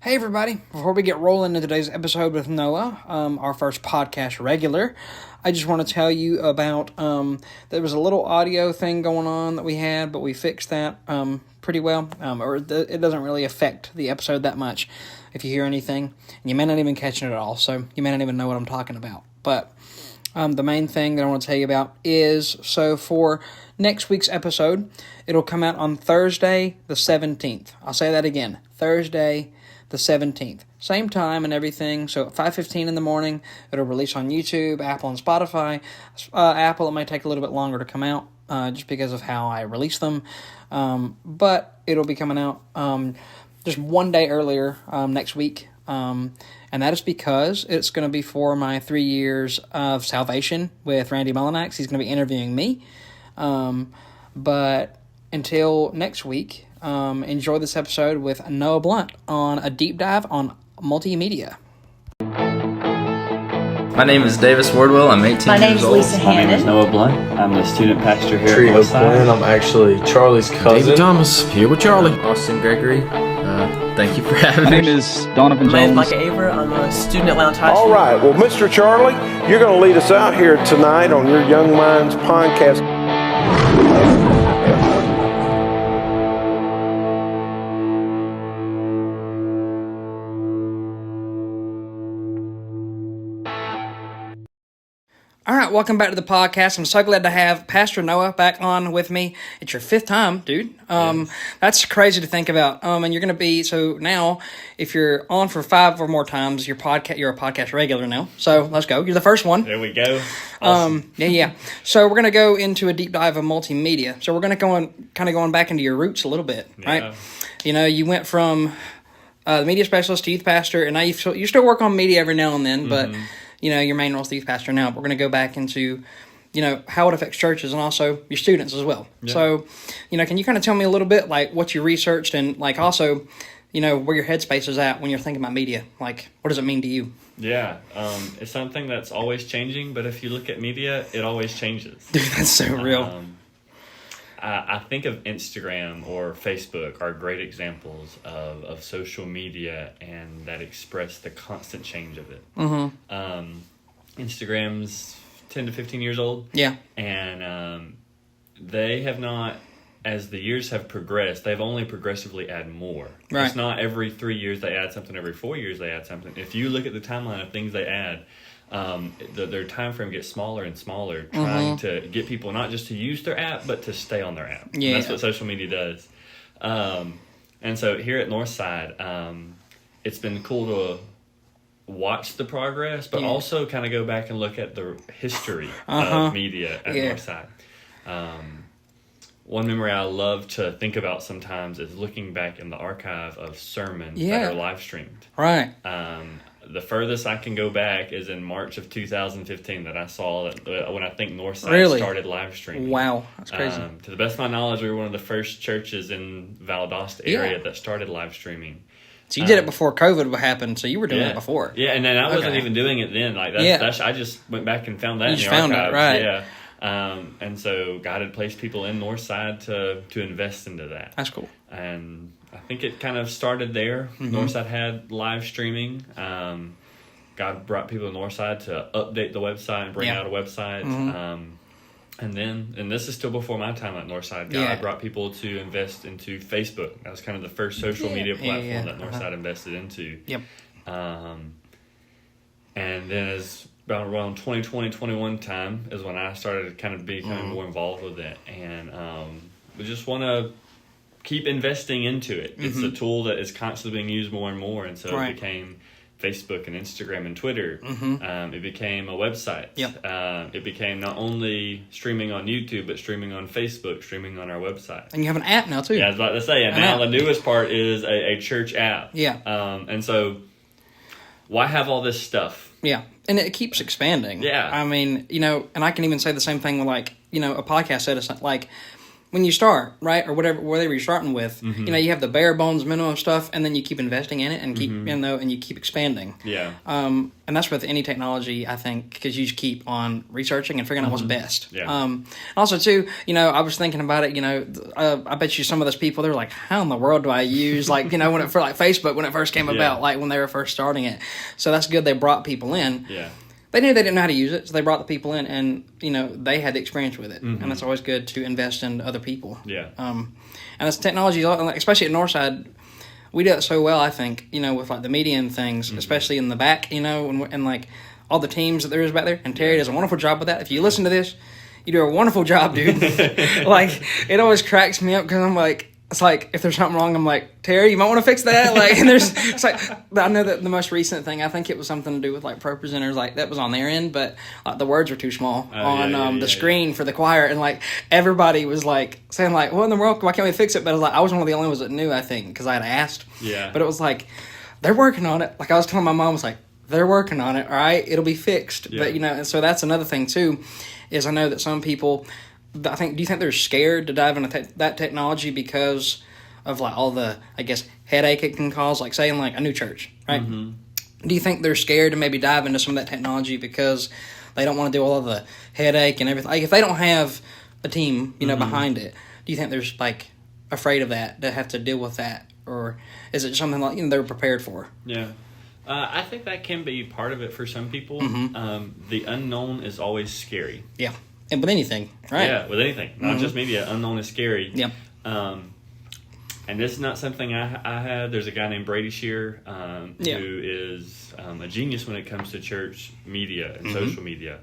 Hey everybody, before we get rolling into today's episode with Noah, our first podcast regular, I just want to tell you about, there was a little audio thing going on that we had, but we fixed that pretty well, it doesn't really affect the episode that much if you hear anything, and you may not even catch it at all, so you may not even know what I'm talking about, but the main thing that I want to tell you about is, so for next week's episode, it'll come out on Thursday the 17th. I'll say that again, Thursday the 17th. Same time and everything, so at 5:15 in the morning, it'll release on YouTube, Apple, and Spotify. Apple, it might take a little bit longer to come out, just because of how I release them, but it'll be coming out just one day earlier next week, and that is because it's going to be for my 3 years of salvation with Randy Mullinax. He's going to be interviewing me, but until next week, enjoy this episode with Noah Blount on a deep dive on multimedia. My name is Davis Wardwell. I'm 18 years old. My name is Lisa Hannon. My name is Noah Blount. I'm the student pastor here Tree at Oak Northside. Glen. I'm actually Charlie's cousin. David Thomas, here with Charlie. Austin Gregory. Thank you for having me. My name is Donovan My name is Jones. Mike Aver. I'm a student at Blount High School. All right. Well, Mr. Charlie, you're going to lead us out here tonight on your Young Minds podcast. All right, welcome back to the podcast. I'm so glad to have Pastor Noah back on with me. It's your 5th time, dude. That's crazy to think about. And you're going to be, so now, if you're on for 5 or more times, you're a podcast regular now. So let's go. You're the first one. There we go. Awesome. Yeah. So we're going to go into a deep dive of multimedia. So we're going to going back into your roots a little bit, right? You know, you went from the media specialist to youth pastor, and now you still work on media every now and then, but you know, your main role is the youth pastor now. But we're going to go back into, you know, how it affects churches and also your students as well. Yeah. So, you know, can you kind of tell me a little bit, like, what you researched and, like, also, you know, where your headspace is at when you're thinking about media? Like, what does it mean to you? Yeah, it's something that's always changing, but if you look at media, it always changes. Dude, that's so real. I think of Instagram or Facebook are great examples of social media and that express the constant change of it. Mm-hmm. Instagram's 10 to 15 years old. Yeah. And they have not, as the years have progressed, they've only progressively added more. Right. It's not every 3 years they add something, every 4 years they add something. If you look at the timeline of things they add, their time frame gets smaller and smaller, trying to get people not just to use their app, but to stay on their app. Yeah. And that's what social media does. And so here at Northside, it's been cool to watch the progress, but also kind of go back and look at the history of media at Northside. One memory I love to think about sometimes is looking back in the archive of sermons that are live streamed. Right. The furthest I can go back is in March of 2015 that I saw that when I think Northside started live streaming. Wow, that's crazy. To the best of my knowledge, we were one of the first churches in Valdosta area that started live streaming. So you did it before COVID happened, so you were doing it before. Yeah, and then I wasn't even doing it then. Like that's I just went back and found that in the archives. Right. Yeah. And so God had placed people in Northside to invest into that. That's cool. And I think it kind of started there. Northside had live streaming. God brought people to Northside to update the website and bring out a website. And this is still before my time at Northside. God brought people to invest into Facebook. That was kind of the first social media platform that Northside invested into. Yep. And then as around 2020-21 time is when I started kind of becoming more involved with it. And we just want to keep investing into it. It's a tool that is constantly being used more and more. And so it became Facebook and Instagram and Twitter. It became a website. Yep. It became not only streaming on YouTube, but streaming on Facebook, streaming on our website. And you have an app now, too. Yeah, I was about to say. And now the newest part is a church app. Yeah. And so why have all this stuff? Yeah. And it keeps expanding. Yeah. I mean, you know, and I can even say the same thing with, like, you know, a podcast citizen. Like, when you start, right, or whatever you're starting with, you know, you have the bare bones minimum stuff, and then you keep investing in it and keep, you know, and you keep expanding. Yeah. And that's with any technology, I think, because you just keep on researching and figuring out what's best. Yeah. Also, too, you know, I was thinking about it, you know, I bet you some of those people, they're like, how in the world do I use, like, you know, when it, for like Facebook, when it first came about, like when they were first starting it. So that's good they brought people in. Yeah. They knew they didn't know how to use it, so they brought the people in, and, you know, they had the experience with it. And it's always good to invest in other people. Yeah. And this technology, especially at Northside, we do it so well, I think, you know, with, like, the media and things, especially in the back, you know, and like, all the teams that there is back there. And Terry does a wonderful job with that. If you listen to this, you do a wonderful job, dude. Like, it always cracks me up, because I'm like, it's like, if there's something wrong, I'm like, Terry, you might want to fix that. Like, and it's like, I know that the most recent thing, I think it was something to do with, like, pro presenters, like, that was on their end, but the words were too small on the screen for the choir, and, like, everybody was, like, saying, like, what in the world, why can't we fix it? But I was like, I was one of the only ones that knew, I think, because I had asked. Yeah. But it was like, they're working on it. Like, I was telling my mom, I was like, they're working on it, all right? It'll be fixed. Yeah. But, you know, and so that's another thing, too, is I know that some people, do you think they're scared to dive into that technology because of, like, all the, I guess, headache it can cause, like, saying, like, a new church, right? Do you think they're scared to maybe dive into some of that technology because they don't want to do all of the headache and everything? Like, if they don't have a team, you know, behind it, do you think they're, like, afraid of that, to have to deal with that? Or is it something, like, you know, they're prepared for? Yeah. I think that can be part of it for some people. The unknown is always scary. Yeah. And with anything, right? Yeah, with anything. Not just media. Unknown is scary. Yep. And this is not something I had. There's a guy named Brady Shear who is a genius when it comes to church media and social media.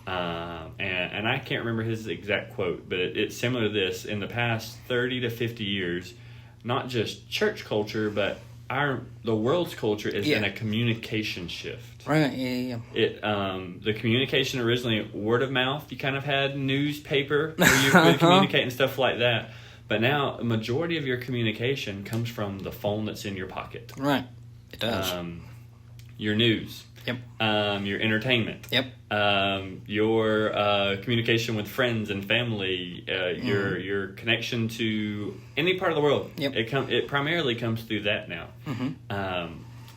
And I can't remember his exact quote, but it's similar to this. In the past 30 to 50 years, not just church culture, but the world's culture is in a communication shift. Right, yeah. The communication originally, word of mouth, you kind of had newspaper where you could communicate and stuff like that. But now, a majority of your communication comes from the phone that's in your pocket. Right, it does. Your news. Yep. Your entertainment. Yep. Your communication with friends and family. Your connection to any part of the world. Yep. It primarily comes through that now.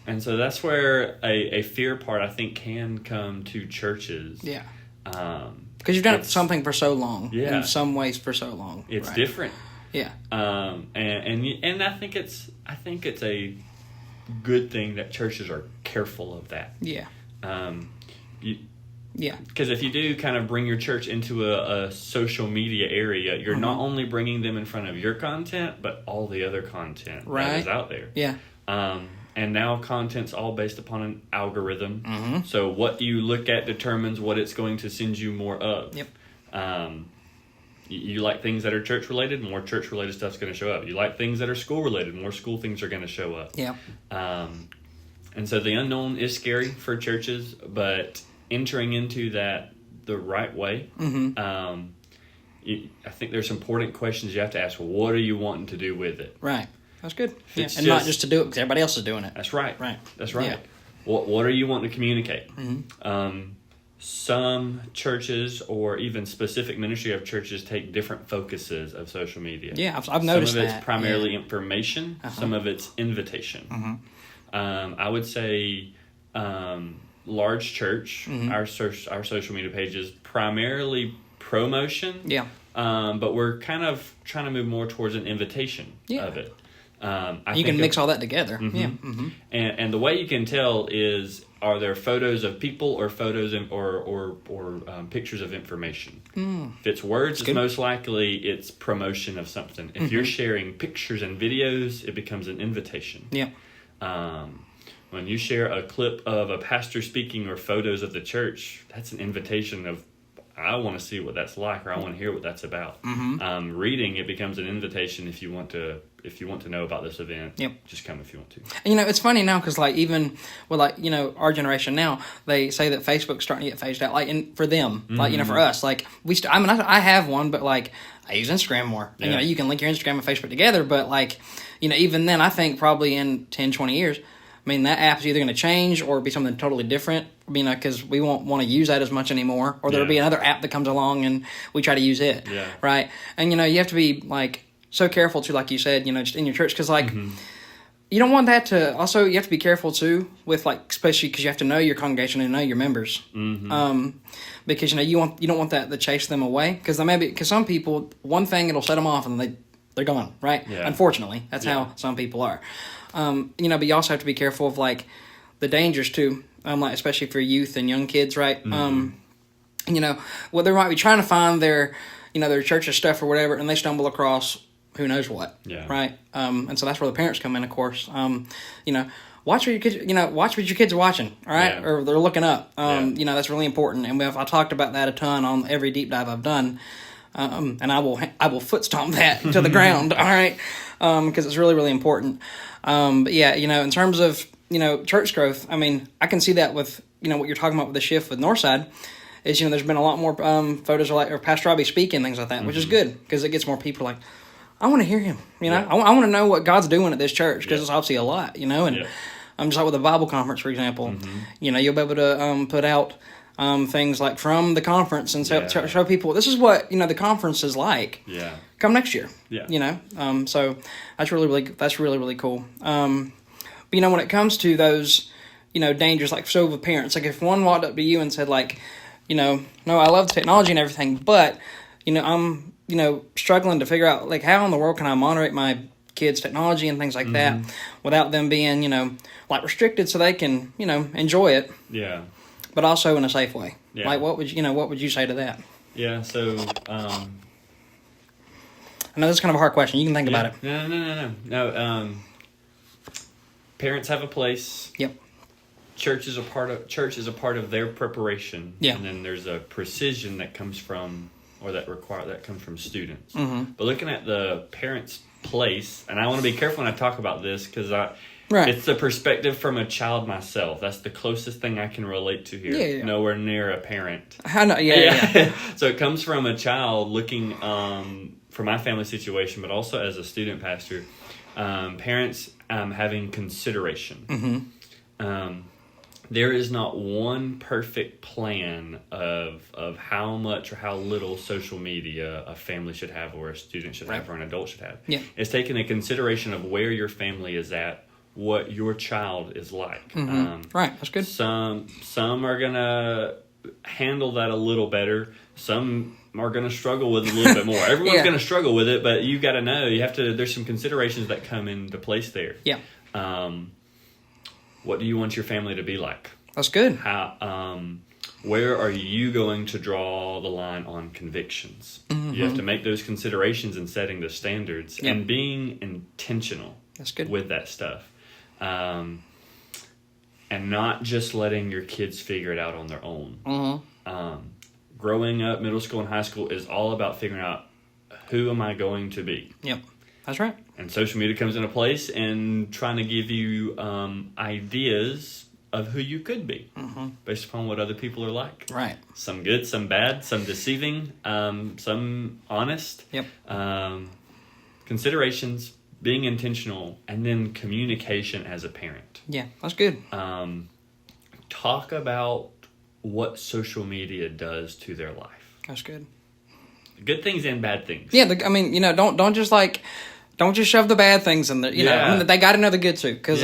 And so that's where a fear part, I think, can come to churches. Yeah. Because you've done something for so long. Yeah. In some ways for so long. It's right. different. Yeah. And I think it's a good thing that churches are careful of that. Yeah. Yeah. Because if you do kind of bring your church into a social media area, you're not only bringing them in front of your content, but all the other content that is out there. Yeah. And now content's all based upon an algorithm. So what you look at determines what it's going to send you more of. Yep. You like things that are church related, more church related stuff's going to show up. You like things that are school related, more school things are going to show up. Yeah. And so the unknown is scary for churches, but entering into that the right way, I think there's important questions you have to ask. Well, what are you wanting to do with it? Right. That's good. Yeah. And not just to do it because everybody else is doing it. That's right. Right. That's right. Yeah. What are you wanting to communicate? Some churches or even specific ministry of churches take different focases of social media. Yeah, I've noticed that. Some of it's primarily information. Some of it's invitation. I would say large church, our social media pages, primarily promotion. Yeah. But we're kind of trying to move more towards an invitation of it. You can mix all that together. Yeah. And the way you can tell is, are there photos of people or photos or pictures of information? If it's words, it's most likely it's promotion of something. If you're sharing pictures and videos, it becomes an invitation. Yeah. When you share a clip of a pastor speaking or photos of the church, that's an invitation of, I want to see what that's like, or I want to hear what that's about. Reading, it becomes an invitation if you want to know about this event. Yep. Just come if you want to. And, it's funny now because, like, even with, like, our generation now, they say that Facebook's starting to get phased out. Like, and for them, like, for us, like, I have one, but, like, I use Instagram more. And, you can link your Instagram and Facebook together, but, like, even then, I think probably in 10, 20 years, I mean, that app's either going to change or be something totally different, because we won't want to use that as much anymore, or there'll be another app that comes along and we try to use it, right? And, you have to be, like, so careful, too, like you said, just in your church, because, like, you don't want that to, also, you have to be careful, too, with, like, especially because you have to know your congregation and know your members, because, you don't want that to chase them away, because some people, one thing, it'll set them off, and they're gone, right? Yeah. Unfortunately, that's how some people are. But you also have to be careful of, like, the dangers too, like, especially for youth and young kids, right? Well, they might be trying to find their church's stuff or whatever, and they stumble across who knows what, right? And so that's where the parents come in, of course. Watch what your kids, watch what your kids are watching, all right, or they're looking up. That's really important, and I talked about that a ton on every deep dive I've done. And I will foot stomp that to the ground, all right, because it's really, really important. But yeah, in terms of church growth, I mean, I can see that with what you're talking about with the shift with Northside, is there's been a lot more photos or Pastor Robbie speaking, things like that, which is good because it gets more people like, I want to hear him, I want to know what God's doing at this church because it's obviously a lot, and I'm just like with the Bible conference, for example, you'll be able to put out things like from the conference and show people this is what the conference is like. Yeah, come next year. Yeah, so that's really cool. But when it comes to those dangers, like so with parents, like if one walked up to you and said like, no, I love technology and everything, but I'm struggling to figure out like how in the world can I moderate my kids' technology and things like that without them being like restricted so they can enjoy it. Yeah. But also in a safe way. Yeah. Like, what would you say to that? Yeah. So, I know this is kind of a hard question. You can think about it. No. Parents have a place. Yep. Church is a part of their preparation. Yeah. And then there's a precision that comes from, that comes from students. But looking at the parents' place, and I want to be careful when I talk about this because it's the perspective from a child myself. That's the closest thing I can relate to here. Yeah. Nowhere near a parent. I know. Yeah. So it comes from a child looking for my family situation, but also as a student pastor, parents having consideration. There is not one perfect plan of how much or how little social media a family should have or a student should have or an adult should have. Yeah. It's taking a consideration of where your family is at, what your child is like. Right, that's good. Some are going to handle that a little better. Some are going to struggle with it a little bit more. Everyone's going to struggle with it, but you got to know, there's some considerations that come into place there. Yeah. What do you want your family to be like? That's good. Where are you going to draw the line on convictions? You have to make those considerations in setting the standards and being intentional. That's good. With that stuff. And not just letting your kids figure it out on their own. Growing up, middle school and high school is all about figuring out who am I going to be. Yep, that's right. And social media comes into place and trying to give you ideas of who you could be based upon what other people are like. Right. Some good, some bad, some deceiving, some honest. Yep. Considerations, being intentional, and then communication as a parent. Yeah, that's good. Talk about what social media does to their life. That's good. Good things and bad things. Yeah, don't just shove the bad things in there. They got to know the good too. Because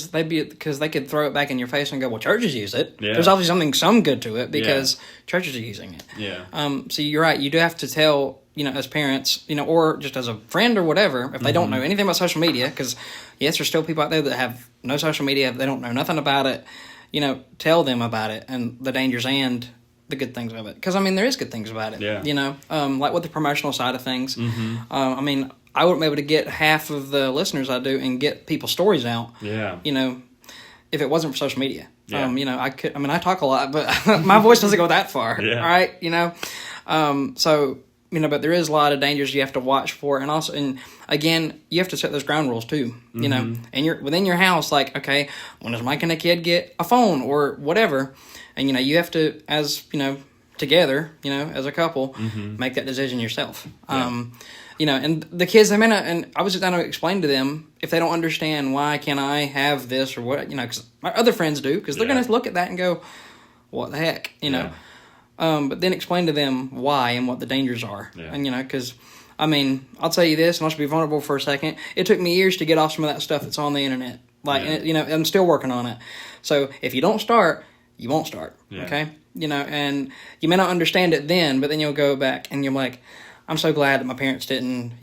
because they could throw it back in your face and go, well, churches use it. Yeah. There's obviously some good to it because churches are using it. Yeah. So you're right. You do have to tell, as parents, or just as a friend or whatever, if they don't know anything about social media, because yes, there's still people out there that have no social media, they don't know nothing about it. Tell them about it and the dangers and the good things of it. Because, there is good things about it. Yeah. Like with the promotional side of things. I wouldn't be able to get half of the listeners I do and get people's stories out. Yeah. If it wasn't for social media. Yeah. I could. I talk a lot, but my voice doesn't go that far. Yeah. All right. So but there is a lot of dangers you have to watch for, and again, you have to set those ground rules too. And you're within your house. Like, okay, when does Mike and the kid get a phone or whatever? And you have to, as together, as a couple, make that decision yourself. Yeah. and the kids, they may not, and I was just trying to explain to them if they don't understand why can't I have this or what, because my other friends do, because they're going to look at that and go, what the heck, know. But then explain to them why and what the dangers are. Yeah. And, because, I'll tell you this, and I'll just be vulnerable for a second. It took me years to get off some of that stuff that's on the internet. And I'm still working on it. So if you don't start, you won't start. Yeah. Okay? And you may not understand it then, but then you'll go back and you're like, I'm so glad that my parents didn't,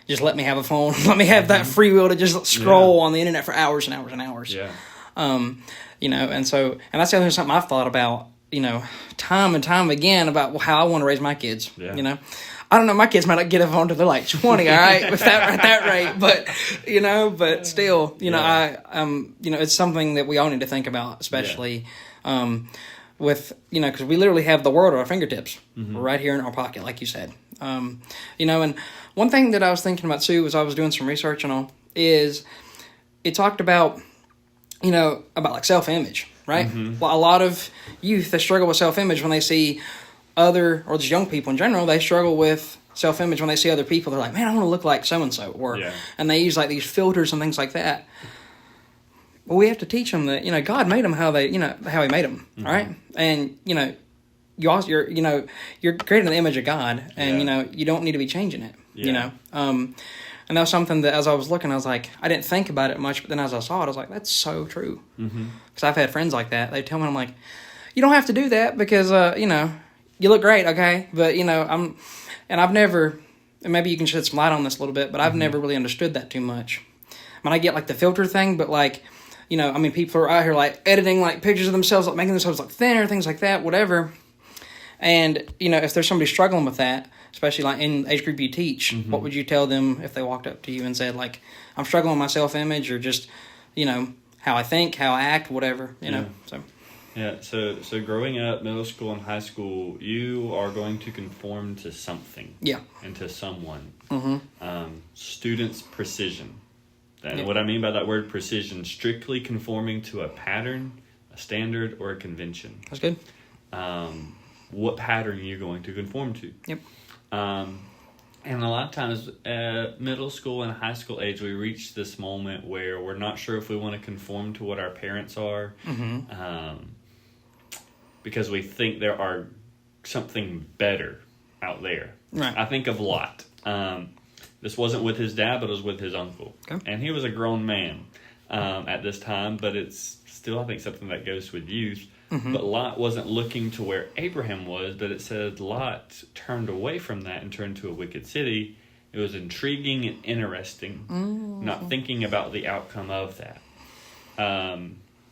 just let me have a phone, let me have that free will to just scroll on the internet for hours and hours and hours. Yeah. And that's the other something I've thought about, time and time again about how I want to raise my kids. Yeah. I don't know, my kids might not get a phone until they're like 20, all right, with that at that rate, but still, it's something that we all need to think about, especially with, because we literally have the world at our fingertips, right here in our pocket, like you said. And one thing that I was thinking about too, as I was doing some research and all, is it talked about, about like self-image, right? Well, a lot of youth, they struggle with self-image when they see or just young people in general, they struggle with self-image when they see other people. They're like, man, I want to look like so-and-so, and they use like these filters and things like that. Well, we have to teach them that, God made them how He made them, right? And, you're creating the image of God, and, you don't need to be changing it, And that was something that as I was looking, I was like, I didn't think about it much, but then as I saw it, I was like, that's so true. Because I've had friends like that. They tell me, I'm like, you don't have to do that because, you look great, okay? But, I've never, and maybe you can shed some light on this a little bit, but I've never really understood that too much. I get like the filter thing, but like, people are out here like editing like pictures of themselves, like making themselves look thinner, things like that, whatever. And, if there's somebody struggling with that, especially like in the age group you teach, what would you tell them if they walked up to you and said like, I'm struggling with my self-image or just, how I think, how I act, whatever, so. Yeah, so growing up, middle school and high school, you are going to conform to something. Yeah. And to someone. Students' precision. And what I mean by that word precision, strictly conforming to a pattern, a standard, or a convention. That's good. What pattern are you going to conform to? Yep. And a lot of times, middle school and high school age, we reach this moment where we're not sure if we want to conform to what our parents are. Because we think there are something better out there. Right. I think of Lot. This wasn't with his dad, but it was with his uncle. Okay. And he was a grown man at this time, but it's still, I think, something that goes with youth. But Lot wasn't looking to where Abraham was, but it said Lot turned away from that and turned to a wicked city. It was intriguing and interesting, not thinking about the outcome of that.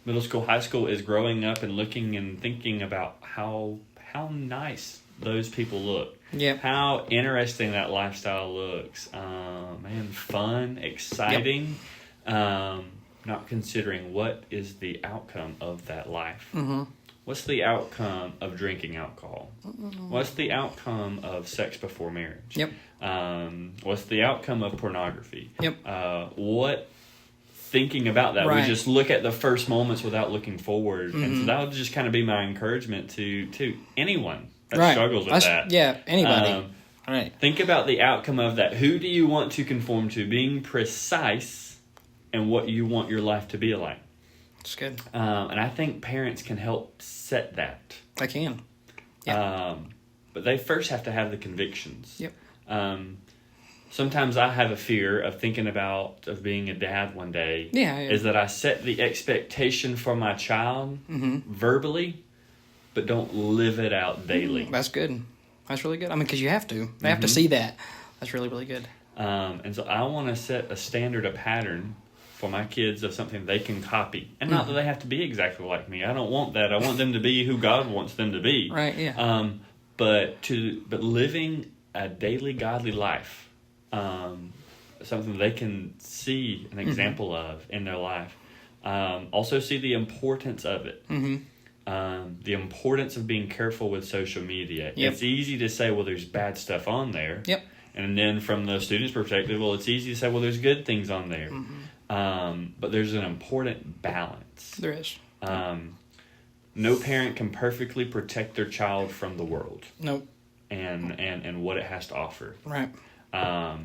Middle school, high school is growing up and looking and thinking about how nice those people look. Yeah. How interesting that lifestyle looks. Fun, exciting. Yep. Not considering what is the outcome of that life. What's the outcome of drinking alcohol? What's the outcome of sex before marriage? Yep. What's the outcome of pornography? Yep. Thinking about that, we just look at the first moments without looking forward, and so that would just kind of be my encouragement to anyone that struggles with that. Yeah, anybody. Right. Think about the outcome of that. Who do you want to conform to? Being precise and what you want your life to be like. That's good. And I think parents can help set that. They can. Yeah. But they first have to have the convictions. Yep. Sometimes I have a fear of thinking of being a dad one day. Yeah. Is that I set the expectation for my child verbally, but don't live it out daily. That's good. That's really good. Because you have to. They have to see that. That's really, really good. And so I want to set a standard, a pattern for my kids of something they can copy. And not that they have to be exactly like me. I don't want that. I want them to be who God wants them to be. Right, yeah. But living a daily godly life, something they can see an example of in their life. Also see the importance of it. The importance of being careful with social media. Yep. It's easy to say, well, there's bad stuff on there. Yep. And then from the student's perspective, well, it's easy to say, well, there's good things on there. But there's an important balance. There is. No parent can perfectly protect their child from the world. Nope. And what it has to offer. Right. I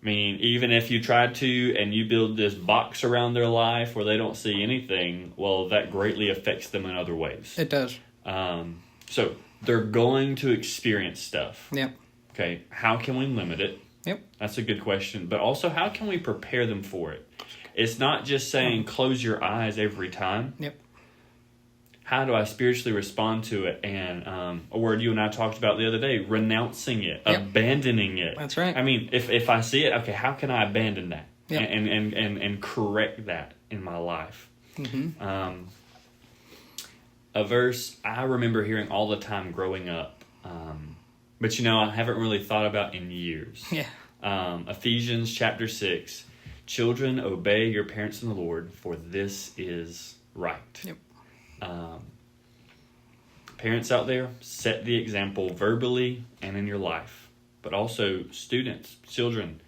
mean, even if you try to and you build this box around their life where they don't see anything, well, that greatly affects them in other ways. It does. So they're going to experience stuff. Yep. Okay, how can we limit it? Yep. That's a good question. But also, how can we prepare them for it? It's not just saying close your eyes every time. Yep. How do I spiritually respond to it? And a word you and I talked about the other day, renouncing it, abandoning it. That's right. I mean, if I see it, okay, how can I abandon that and correct that in my life? Mm-hmm. A verse I remember hearing all the time growing up, but I haven't really thought about in years. Yeah. Ephesians chapter 6, children, obey your parents in the Lord, for this is right. Yep. Parents out there, set the example verbally and in your life. But also students, children,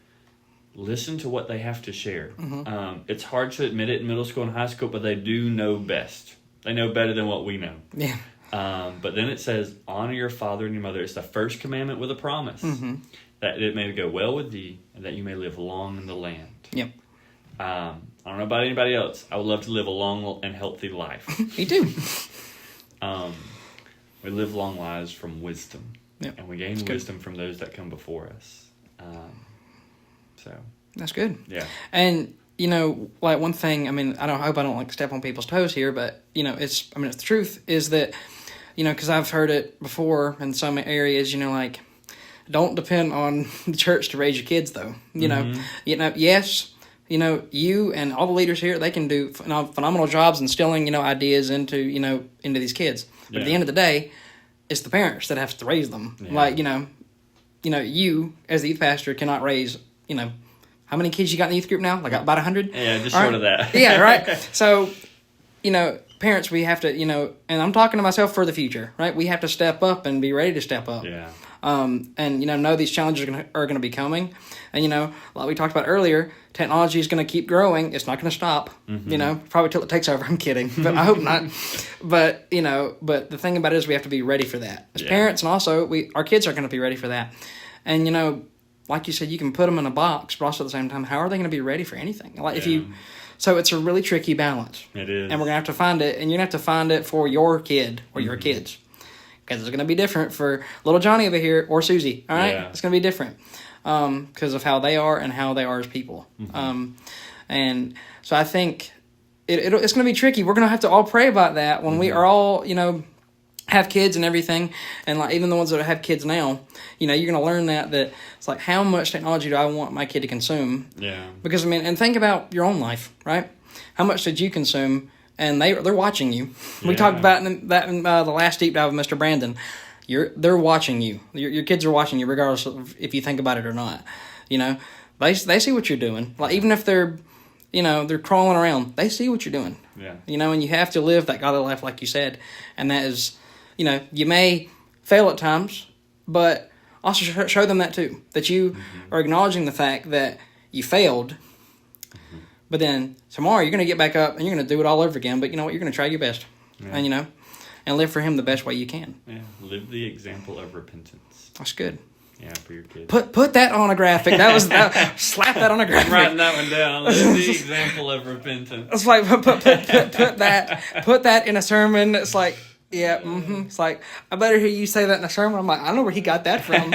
listen to what they have to share. Mm-hmm. It's hard to admit it in middle school and high school, but they do know best. They know better than what we know. Yeah. But then it says, honor your father and your mother. It's the first commandment with a promise. Mm-hmm. That it may go well with thee and that you may live long in the land. Yep. I don't know about anybody else. I would love to live a long and healthy life. Me too. We live long lives from wisdom. Yep. And we gain wisdom from those that come before us. So That's good. yeah. And like one thing, I mean, I hope I don't like step on people's toes here, but it's the truth is that, because I've heard it before in some areas, like, don't depend on the church to raise your kids, though. Yes, you and all the leaders here, they can do phenomenal jobs instilling, ideas into these kids. But at the end of the day, it's the parents that have to raise them. Yeah. Like, you as the youth pastor cannot raise, how many kids you got in the youth group now? Like about 100? Yeah, just short of that. Yeah, right. So, parents, we have to, and I'm talking to myself for the future, right? We have to step up and be ready to step up. Yeah. And know these challenges are going to be coming. And, like we talked about earlier, technology is going to keep growing. It's not going to stop, probably till it takes over. I'm kidding, but I hope not. But, but the thing about it is we have to be ready for that as parents. And also our kids are going to be ready for that. And, like you said, you can put them in a box, but also at the same time, how are they going to be ready for anything? Like so it's a really tricky balance. It is. And we're going to have to find it, and you're going to have to find it for your kid or your kids. Because it's going to be different for little Johnny over here or Susie, all right? Yeah. It's going to be different because of how they are and how they are as people. And so I think it's going to be tricky. We're going to have to all pray about that when we are all, have kids and everything. And like even the ones that have kids now, you're going to learn that it's like, how much technology do I want my kid to consume? Yeah. Because, and think about your own life, right? How much did you consume? And they're watching you. We talked about that in the last deep dive with Mr. Brandon. They're watching you. Your kids are watching you, regardless of if you think about it or not. They see what you're doing. Like even if they're crawling around, they see what you're doing. Yeah. And you have to live that godly life, like you said. And that is, you may fail at times, but also show them that too. That you are acknowledging the fact that you failed. But then tomorrow you're going to get back up and you're going to do it all over again. But you know what? You're going to try your best. Yeah. And, and live for him the best way you can. Yeah. Live the example of repentance. That's good. Yeah, for your kids. Put that on a graphic. Slap that on a graphic. I'm writing that one down. Live the example of repentance. It's like, put that in a sermon. It's like, yeah, It's like, I better hear you say that in a sermon. I'm like, I don't know where he got that from.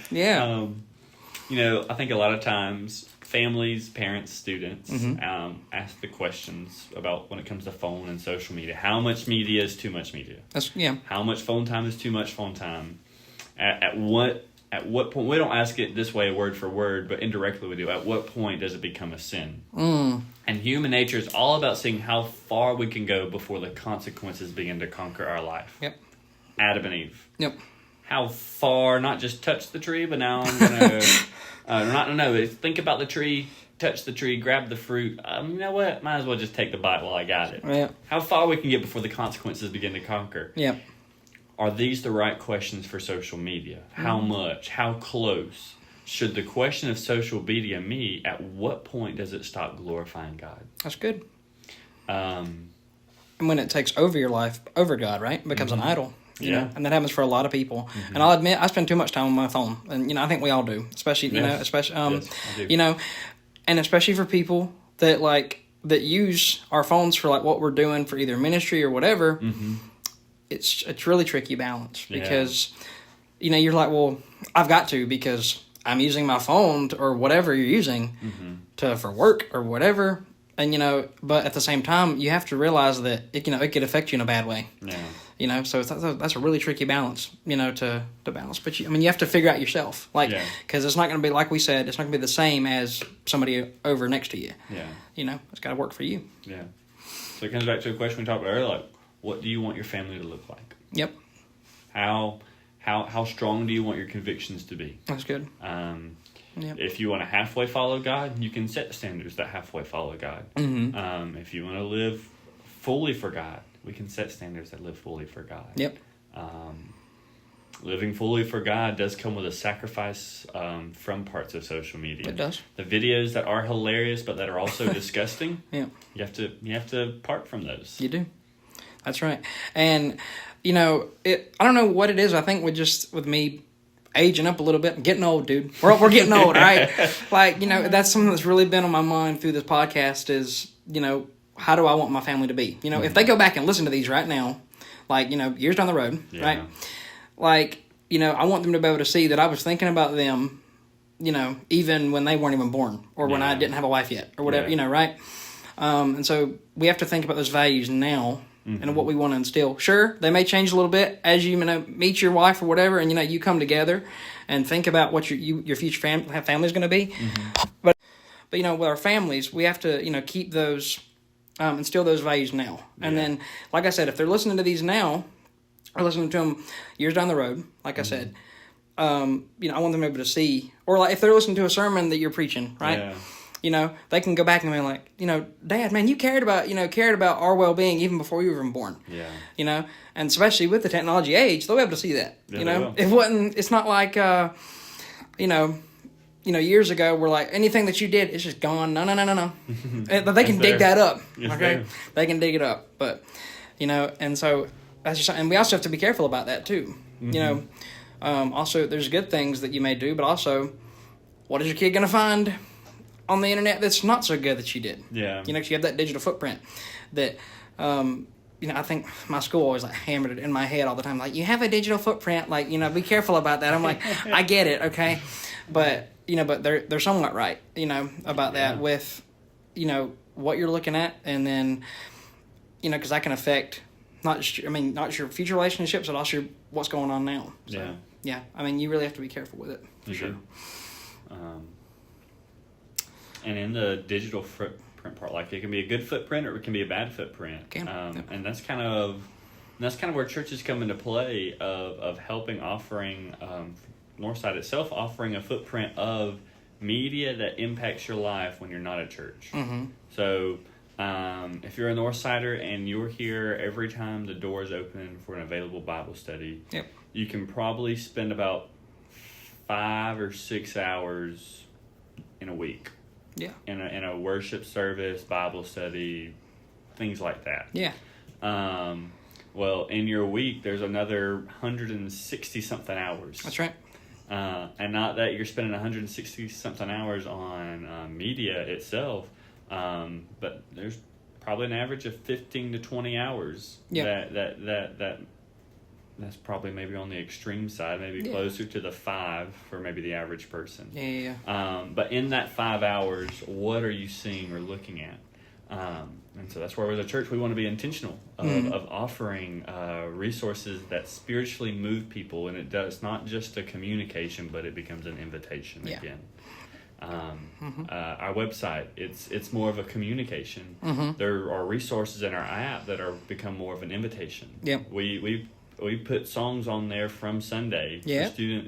Yeah. I think a lot of times families, parents, students ask the questions about when it comes to phone and social media. How much media is too much media? How much phone time is too much phone time? At what point, we don't ask it this way word for word, but indirectly we do. At what point does it become a sin? And human nature is all about seeing how far we can go before the consequences begin to conquer our life. Yep. Adam and Eve. Yep. How far, not just touch the tree, but now I'm going to... think about the tree, touch the tree, grab the fruit. You know what? Might as well just take the bite while I got it. Yeah. How far we can get before the consequences begin to conquer. Yeah. Are these the right questions for social media? How much? How close? Should the question of social media me, at what point does it stop glorifying God? That's good. And when it takes over your life, over God, right? It becomes an idol. You know, and that happens for a lot of people. And I'll admit, I spend too much time on my phone, and I think we all do, especially Yes, I do. And especially for people that that use our phones for what we're doing for either ministry or whatever. It's really tricky balance because you're like, well, I've got to because I'm using my phone or whatever you're using for work or whatever. And, but at the same time, you have to realize that, it could affect you in a bad way. Yeah. So that's a really tricky balance, to balance. But, you have to figure out yourself. Because it's not going to be, like we said, it's not going to be the same as somebody over next to you. Yeah. It's got to work for you. Yeah. So it comes back to a question we talked about earlier, what do you want your family to look like? Yep. How strong do you want your convictions to be? That's good. If you want to halfway follow God, you can set standards that halfway follow God. If you want to live fully for God, we can set standards that live fully for God. Yep. Living fully for God does come with a sacrifice from parts of social media. It does. The videos that are hilarious but that are also disgusting. Yeah. You have to part from those. You do. That's right. And I don't know what it is. I think with me aging up a little bit, I'm getting old, dude. We're getting old, right? That's something that's really been on my mind through this podcast is, how do I want my family to be? If they go back and listen to these right now, years down the road, right? I want them to be able to see that I was thinking about them, even when they weren't even born or when I didn't have a wife yet or whatever, right? And so we have to think about those values now. And what we want to instill. Sure, they may change a little bit as you meet your wife or whatever, and you come together and think about what your future family is going to be. But with our families, we have to keep those, instill those values now. And then, like I said, if they're listening to these now, or listening to them years down the road, like I said, I want them to be able to see, or if they're listening to a sermon that you're preaching, right? Yeah. They can go back and be like, Dad, man, you cared about our well-being even before you were even born. Yeah. And especially with the technology age, they'll be able to see that. Yeah, It's not like, years ago, we're like, anything that you did, it's just gone. No. They can dig that up. Okay. They can dig it up. But, and so that's just, and we also have to be careful about that too. Also there's good things that you may do, but also what is your kid going to find on the internet that's not so good that you did? Yeah. 'Cause you have that digital footprint that, I think my school always hammered it in my head all the time. You have a digital footprint, be careful about that. I'm like, I get it. Okay. But, but they're somewhat right, about that with, what you're looking at. And then, cause that can affect not just your future relationships, but also what's going on now. So, yeah. You really have to be careful with it for sure. And in the digital footprint part, it can be a good footprint or it can be a bad footprint. And that's kind of where churches come into play of helping, offering Northside itself offering a footprint of media that impacts your life when you're not at church. So if you're a Northsider and you're here every time the door is open for an available Bible study, you can probably spend about 5 or 6 hours in a week. Yeah. In a worship service, Bible study, things like that. Yeah. Well, in your week, there's another 160-something hours. That's right. And not that you're spending 160-something hours on media itself, but there's probably an average of 15 to 20 hours. Yeah. That's probably maybe on the extreme side, maybe closer to the 5 for maybe the average person. Yeah. But in that 5 hours, what are you seeing or looking at? And so that's where, as a church, we want to be intentional of offering resources that spiritually move people, and it's not just a communication, but it becomes an invitation again. Our website, it's more of a communication. There are resources in our app that are become more of an invitation. Yep. We put songs on there from Sunday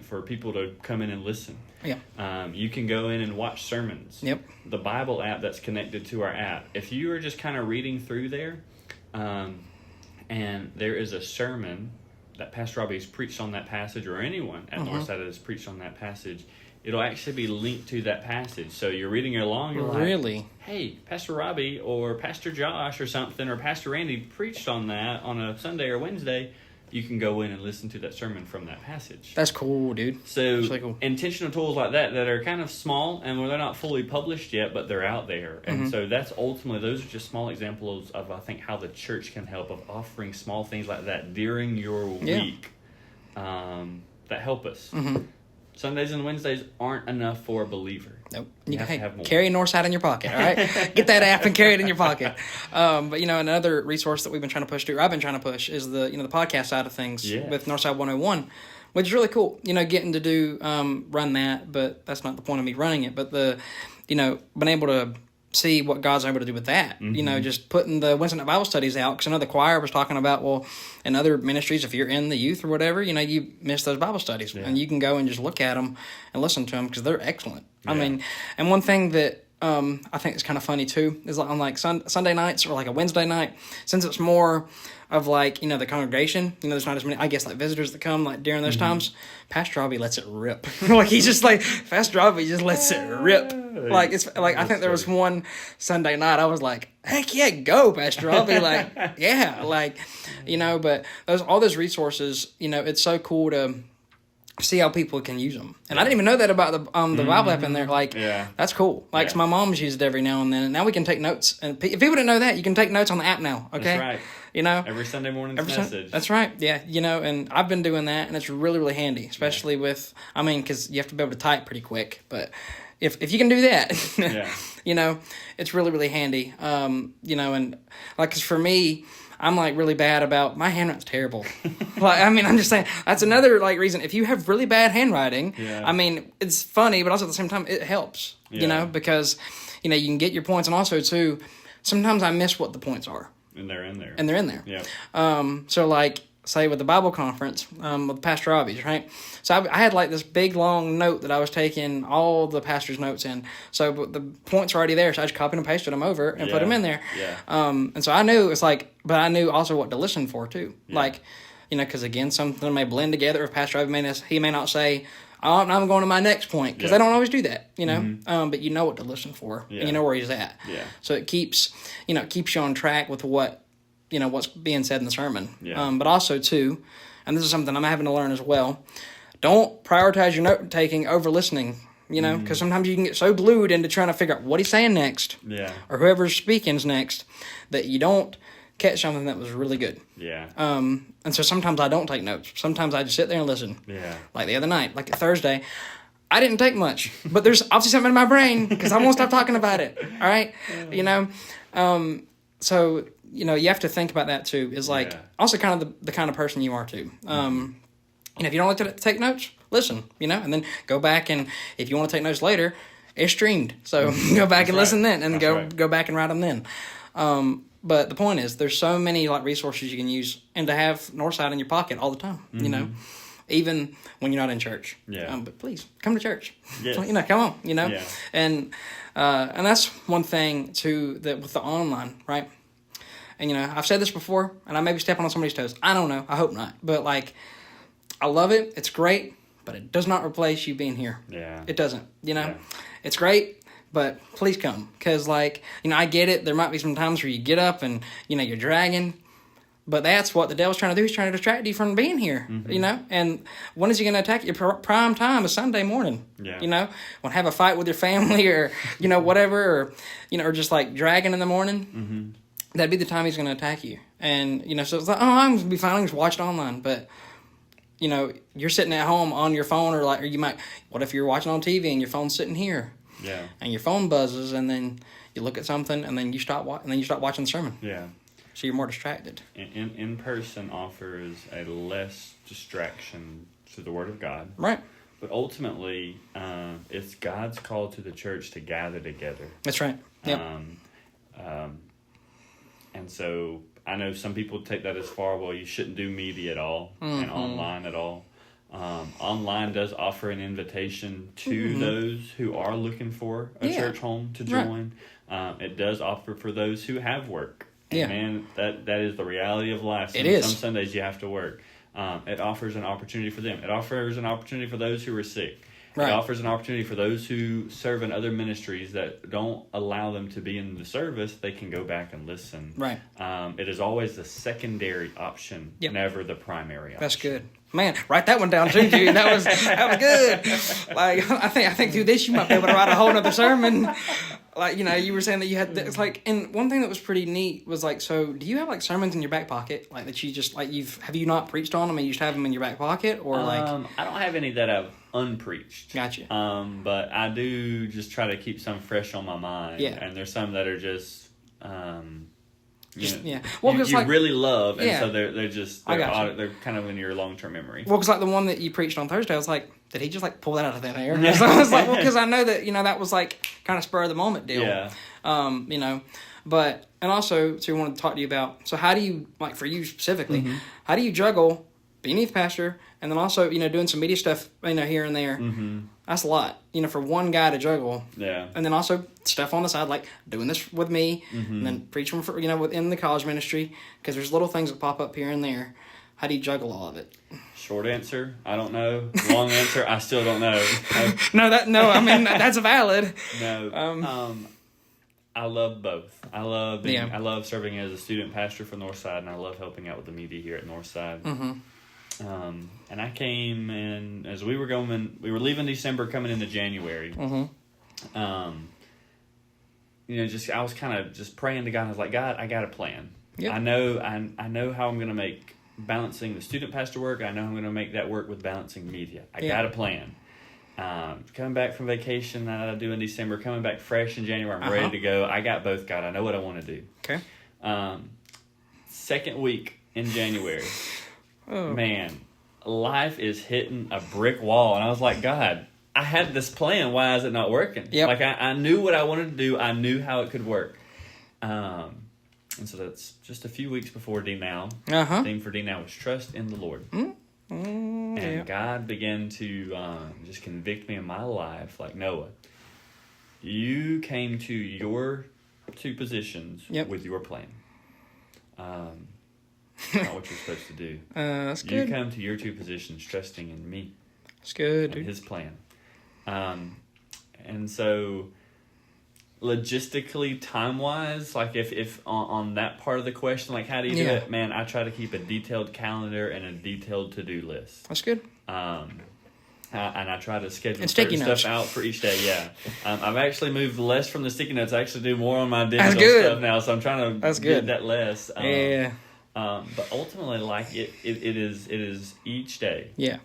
for people to come in and listen. Yeah. You can go in and watch sermons. Yep. The Bible app that's connected to our app. If you are just kind of reading through there, and there is a sermon that Pastor Robbie has preached on that passage, or anyone at Northside has preached on that passage, it'll actually be linked to that passage. So you're reading along, you're like, hey, Pastor Robbie or Pastor Josh or something, or Pastor Randy preached on that on a Sunday or Wednesday. you can go in and listen to that sermon from that passage. That's cool, dude. So That's really cool. intentional tools like that are kind of small and where they're not fully published yet, but they're out there. And so that's ultimately, those are just small examples of, I think, how the church can help, of offering small things like that during your week that help us. Sundays and Wednesdays aren't enough for a believer. Nope. You have to have more. Carry Northside in your pocket, all right? Get that app and carry it in your pocket. But, another resource that we've been trying to push to, or I've been trying to push, is the podcast side of things with Northside 101, which is really cool. Getting to do, run that, but that's not the point of me running it. But being able to see what God's able to do with that. Just putting the Wednesday night Bible studies out, because I know the choir was talking about, well, in other ministries, if you're in the youth or whatever, you miss those Bible studies, and you can go and just look at them and listen to them because they're excellent. I mean, and one thing that I think is kind of funny too is on Sunday nights or like a Wednesday night, since it's more of the congregation, there's not as many, I guess, visitors that come during those times. Pastor Robbie lets it rip. He's just Pastor Robbie just lets it rip. I think there was one Sunday night I was like, heck yeah, go Pastor Robbie. But all those resources, it's so cool to see how people can use them. And I didn't even know that about the Bible app in there. That's cool. So my mom's used it every now and then, and now we can take notes. And if people didn't know that, you can take notes on the app now, okay? That's right. Every Sunday morning's message. That's right, yeah. And I've been doing that, and it's really, really handy, especially with, because you have to be able to type pretty quick, but if you can do that, it's really, really handy. Because for me, I'm really bad about, my handwriting's terrible. I'm just saying, that's another reason. If you have really bad handwriting, it's funny, but also at the same time, it helps, because, you can get your points. And also too, sometimes I miss what the points are. And they're in there. Yeah. Say with the Bible conference, with Pastor Robbie's, right? So I had this big long note that I was taking all the pastor's notes in. So the points are already there, so I just copied and pasted them over and put them in there. Yeah. And so I knew but I knew also what to listen for too. Yeah. Because again, something may blend together. If Pastor Robbie he may not say, "Oh, I'm going to my next point," because they don't always do that, but you know what to listen for, and you know where he's at. Yeah. So it keeps you on track with what, what's being said in the sermon. Yeah. But also too, and this is something I'm having to learn as well, don't prioritize your note taking over listening, because sometimes you can get so glued into trying to figure out what he's saying next, or whoever's speaking's next, that you don't catch something that was really good. Yeah. And so sometimes I don't take notes. Sometimes I just sit there and listen. Yeah. Like the other night, Thursday, I didn't take much, but there's obviously something in my brain because I won't stop talking about it. All right. So, you have to think about that too, is also kind of the kind of person you are too. If you don't like to take notes, listen, and then go back, and if you want to take notes later, it's streamed. So go back and listen then, and go back and write them then. But the point is, there's so many resources you can use, and to have Northside in your pocket all the time, even when you're not in church. Yeah. But please come to church. Yes. Come on. Yeah. And that's one thing too, that with the online, right? And I've said this before, and I may be stepping on somebody's toes. I don't know. I hope not. But I love it. It's great, but it does not replace you being here. Yeah. It doesn't. It's great. But please come, because, I get it. There might be some times where you get up and, you're dragging. But that's what the devil's trying to do. He's trying to distract you from being here, And when is he going to attack you? Prime time is Sunday morning, Want to have a fight with your family or, whatever, or just, dragging in the morning. Mm-hmm. That'd be the time he's going to attack you. And, so it's I'm going to be fine. I'm just watch it online. But, you're sitting at home on your phone or you might, what if you're watching on TV and your phone's sitting here? Yeah. And your phone buzzes, and then you look at something, and then you stop watching the sermon. Yeah. So you're more distracted. In person offers a less distraction to the Word of God. Right. But ultimately, it's God's call to the church to gather together. That's right. Yep. And so I know some people take that as far, well, you shouldn't do media at all and online at all. Online does offer an invitation to those who are looking for a church home to join. Right. It does offer for those who have work. And man, that is the reality of life. Some Sundays you have to work. It offers an opportunity for them. It offers an opportunity for those who are sick. Right. It offers an opportunity for those who serve in other ministries that don't allow them to be in the service. They can go back and listen. Right. It is always the secondary option, Yep. never the primary option. That's good. Man, write that one down too, dude. That was good. Like I think through this you might be able to write a whole other sermon. Like, you were saying that you had it's like, and one thing that was pretty neat was like, so do you have like sermons in your back pocket, like that you just like have you not preached on them and you just have them in your back pocket, or like? I don't have any that I've unpreached. Gotcha. But I do just try to keep some fresh on my mind. Yeah. And there's some that are just yeah. Well, you because like really love, and yeah. so they're kind of in your long term memory. Well, because like the one that you preached on Thursday, I was like, did he just like pull that out of thin air? So I was like, well, because I know that that was like kind of spur of the moment deal. Yeah. But and also, so we wanted to talk to you about. So how do you like for you specifically? How do you juggle being youth pastor and then also doing some media stuff here and there? Mm-hmm. That's a lot for one guy to juggle. Yeah. And then also stuff on the side like doing this with me, and then preaching for within the college ministry, because there's little things that pop up here and there. How do you juggle all of it? Short answer, I don't know. Long answer, I still don't know. I mean that's valid. No. I love both. I love serving as a student pastor for Northside, and I love helping out with the media here at Northside. Mm-hmm. And I came in as we were leaving December, coming into January. Mm-hmm. I was kind of just praying to God. I was like, God, I got a plan. Yep. I know how I'm going to make balancing the student pastor work. I know I'm going to make that work with balancing media. I got a plan. Coming back from vacation that I do in December, coming back fresh in January, I'm ready to go. I got both, God. I know what I want to do. Okay. Second week in January, man, life is hitting a brick wall. And I was like, God, I had this plan. Why is it not working? Yep. Like, I knew what I wanted to do. I knew how it could work. And so that's just a few weeks before D-Now. The theme for D-Now was trust in the Lord. And God began to just convict me in my life, like, Noah, you came to your two positions with your plan. Not what you're supposed to do. That's good. You come to your two positions trusting in me. That's good, and His plan. And so logistically, time-wise, like if on that part of the question, like how do you do it? Man, I try to keep a detailed calendar and a detailed to-do list. That's good. And I try to schedule and certain stuff out for each day. Yeah, I've actually moved less from the sticky notes. I actually do more on my digital stuff now, so I'm trying to get that less. But ultimately, like it is each day. Yeah.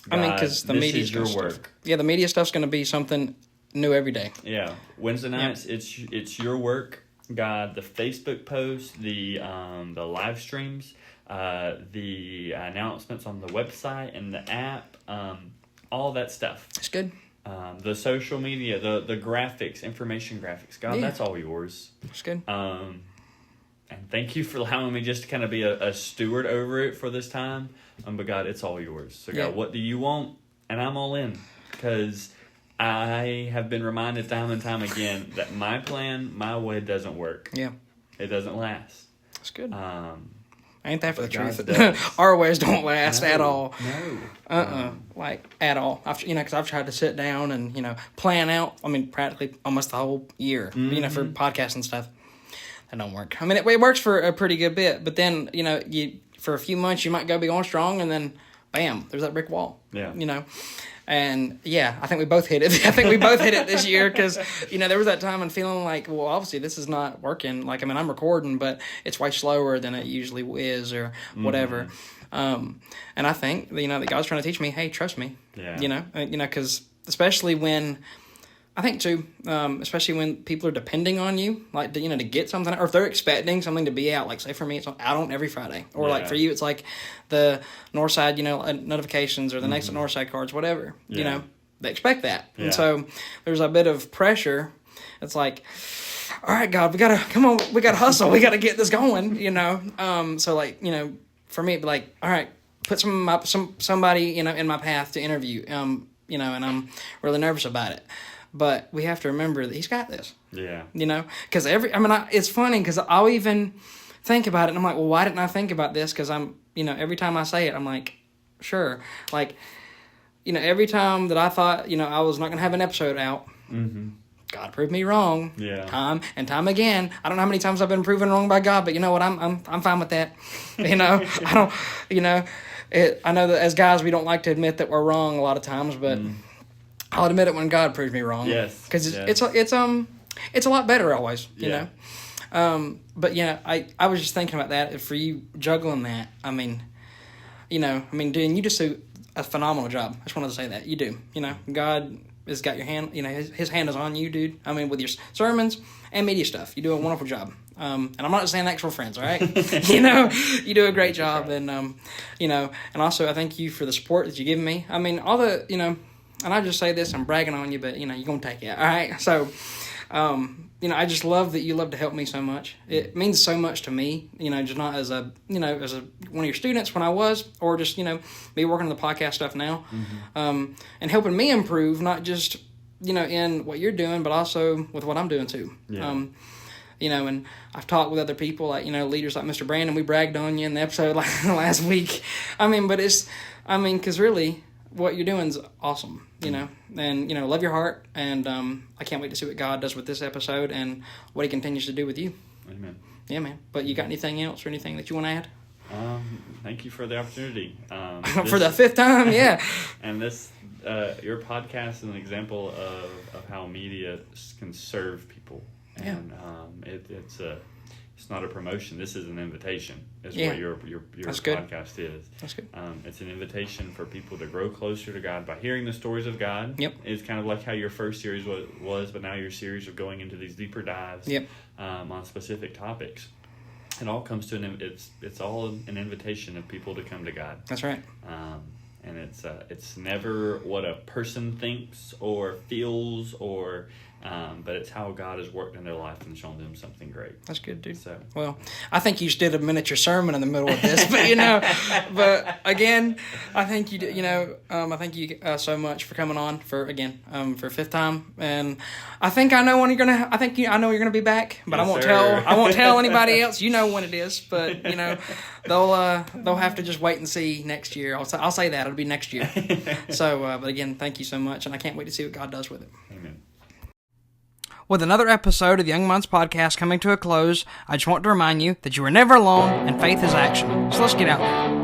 God, I mean, because the media is your stuff. work. Yeah, the media stuff's going to be something new every day. Yeah, Wednesday nights it's your work, God. The Facebook posts, the live streams, the announcements on the website and the app, all that stuff. It's good. The social media, the graphics, information graphics. God, that's all yours. It's good. And thank you for allowing me just to kind of be a steward over it for this time. But God, it's all yours. So God, what do you want? And I'm all in, because I have been reminded time and time again that my plan, my way doesn't work. Yeah. It doesn't last. That's good. Ain't that for the truth? does. Our ways don't last at all. No. Like at all. Because I've tried to sit down and plan out. I mean, practically almost the whole year. For podcasts and stuff. That don't work. I mean, it works for a pretty good bit, but then you for a few months you might be going strong, and then bam, there's that brick wall. Yeah. And I think we both hit it. I think we both hit it this year, because there was that time and feeling like, well, obviously this is not working. Like, I mean, I'm recording, but it's way slower than it usually is, or whatever. And I think that God's trying to teach me, hey, trust me. Yeah. Because especially when. I think too, especially when people are depending on you, like to get something, or if they're expecting something to be out. Like, say for me, it's out on every Friday, or like for you, it's like the Northside, notifications, or the next Northside cards, whatever. They expect that, and so there's a bit of pressure. It's like, all right, God, we gotta hustle, we gotta get this going, So like, for me, it'd be like, all right, put somebody in my path to interview, and I'm really nervous about it. But we have to remember that He's got this. Yeah. Because it's funny, because I'll even think about it, and I'm like, well, why didn't I think about this? Because I'm, every time I say it, I'm like, sure. Like, every time that I thought, I was not going to have an episode out, God proved me wrong. Yeah. Time and time again. I don't know how many times I've been proven wrong by God, but you know what? I'm fine with that. I don't. I know that as guys we don't like to admit that we're wrong a lot of times, but I'll admit it when God proves me wrong. Yes. Because it's a lot better always. You know. But I was just thinking about that for you juggling that. I mean, dude, you just do a phenomenal job. I just wanted to say that you do. God has got your hand. His hand is on you, dude. I mean, with your sermons and media stuff, you do a wonderful job. And I'm not just saying that 'cause we're friends, all right? You do a great job, and and also I thank you for the support that you give me. I mean, all the and I just say this, I'm bragging on you, but you're gonna take it, all right? So. I just love that you love to help me so much. It means so much to me, just not as one of your students when I was, or just, me working on the podcast stuff now, and helping me improve, not just, in what you're doing, but also with what I'm doing too. Yeah. And I've talked with other people, like, leaders like Mr. Brandon, we bragged on you in the episode last week. Because really, what you're doing is awesome, and, love your heart, and I can't wait to see what God does with this episode and what he continues to do with you. Amen. Yeah, man. But you got anything else or anything that you want to add? Thank you for the opportunity. For the fifth time, yeah. And this, your podcast is an example of how media can serve people. And it's not a promotion. This is an invitation. Is what your podcast is. That's good. It's an invitation for people to grow closer to God by hearing the stories of God. Yep. It's kind of like how your first series was, but now your series of going into these deeper dives. Yep. On specific topics. It all comes to it's all an invitation of people to come to God. That's right. And it's never what a person thinks or feels or. But it's how God has worked in their life and shown them something great. That's good, dude. So, well, I think you just did a miniature sermon in the middle of this, but but again, I think you did. I thank you so much for coming on for fifth time, and I think I know when you're gonna. I know you're gonna be back, but yes, I won't tell anybody else. You know when it is, but they'll have to just wait and see next year. I'll say that it'll be next year. So, but again, thank you so much, and I can't wait to see what God does with it. Amen. With another episode of the Young Minds Podcast coming to a close, I just want to remind you that you are never alone and faith is action. So let's get out there.